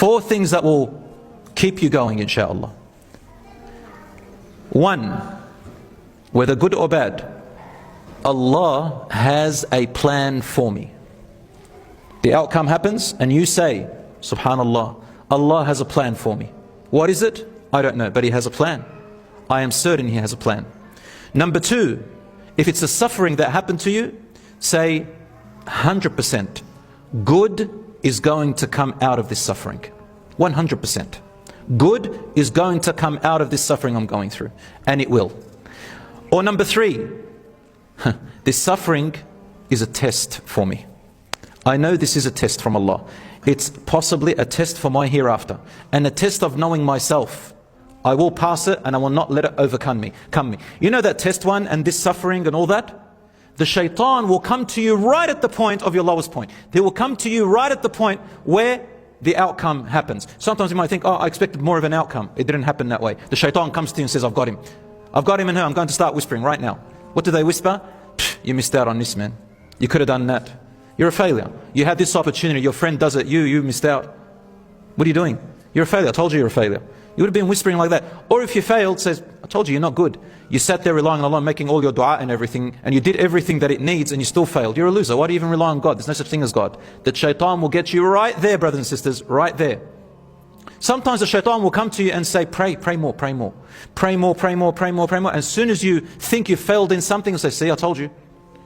4 things that will keep you going, inshallah. 1, whether good or bad, Allah has a plan for me. The outcome happens and you say, Subhanallah, Allah has a plan for me. What is it? I don't know, but He has a plan. I am certain He has a plan. Number 2, if it's a suffering that happened to you, say 100% good is going to come out of this suffering. 100%. Good is going to come out of this suffering I'm going through, and it will. Or number 3, this suffering is a test for me. I know this is a test from Allah. It's possibly a test for my hereafter, and a test of knowing myself. I will pass it and I will not let it overcome me. You know that test one and this suffering and all that? The shaitan will come to you right at the point of your lowest point. They will come to you right at the point where the outcome happens. Sometimes you might think, oh, I expected more of an outcome. It didn't happen that way. The shaitan comes to you and says, I've got him. I've got him and her. I'm going to start whispering right now. What do they whisper? You missed out on this, man. You could have done that. You're a failure. You had this opportunity. Your friend does it. You missed out. What are you doing? You're a failure. I told you you're a failure. You would have been whispering like that. Or if you failed, says, I told you you're not good. You sat there relying on Allah, making all your dua and everything, and you did everything that it needs and you still failed. You're a loser. Why do you even rely on God? There's no such thing as God. The shaitan will get you right there, brothers and sisters, right there. Sometimes the shaitan will come to you and say, pray more, pray more. Pray more, pray more, pray more, pray more. As soon as you think you failed in something, he'll say, see, I told you.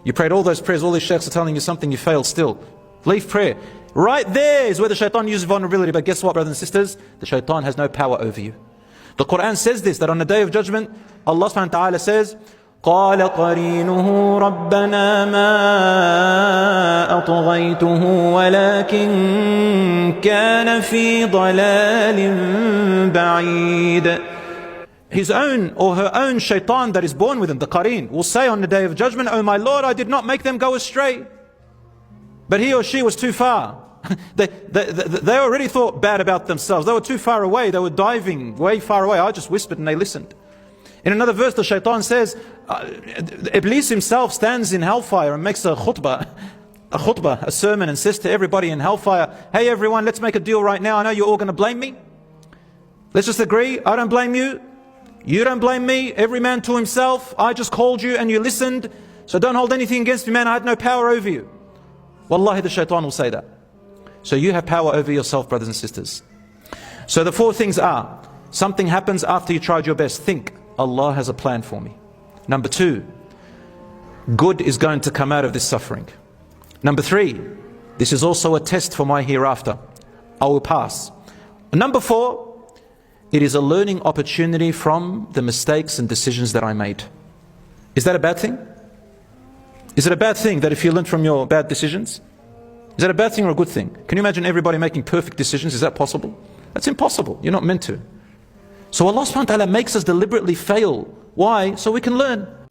You prayed all those prayers, all these sheikhs are telling you something, you failed still. Leave prayer. Right there is where the shaitan uses vulnerability. But guess what, brothers and sisters? The shaitan has no power over you. The Quran says this, that on the Day of Judgment, Allah subhanahu wa ta'ala says, قَالَ قَرِينُهُ رَبَّنَا مَا أَطْغَيْتُهُ وَلَكِنْ كَانَ فِي ضَلَالٍ بَعِيدٍ. His own or her own shaitan that is born with him, the qareen, will say on the Day of Judgment, oh my Lord, I did not make them go astray, but he or she was too far. They already thought bad about themselves. They were too far away. They were diving way far away. I just whispered and they listened. In another verse, the shaitan says, Iblis himself stands in hellfire and makes a khutbah, a sermon, and says to everybody in hellfire, hey everyone, let's make a deal right now. I know you're all going to blame me. Let's just agree. I don't blame you. You don't blame me. Every man to himself. I just called you and you listened. So don't hold anything against me, man. I had no power over you. Wallahi, the shaitan will say that. So you have power over yourself, brothers and sisters. So the 4 things are, something happens after you tried your best. Think, Allah has a plan for me. Number 2, good is going to come out of this suffering. Number 3, this is also a test for my hereafter. I will pass. Number 4, it is a learning opportunity from the mistakes and decisions that I made. Is that a bad thing? Is it a bad thing that if you learn from your bad decisions? Is that a bad thing or a good thing? Can you imagine everybody making perfect decisions? Is that possible? That's impossible. You're not meant to. So Allah subhanahu wa ta'ala makes us deliberately fail. Why? So we can learn.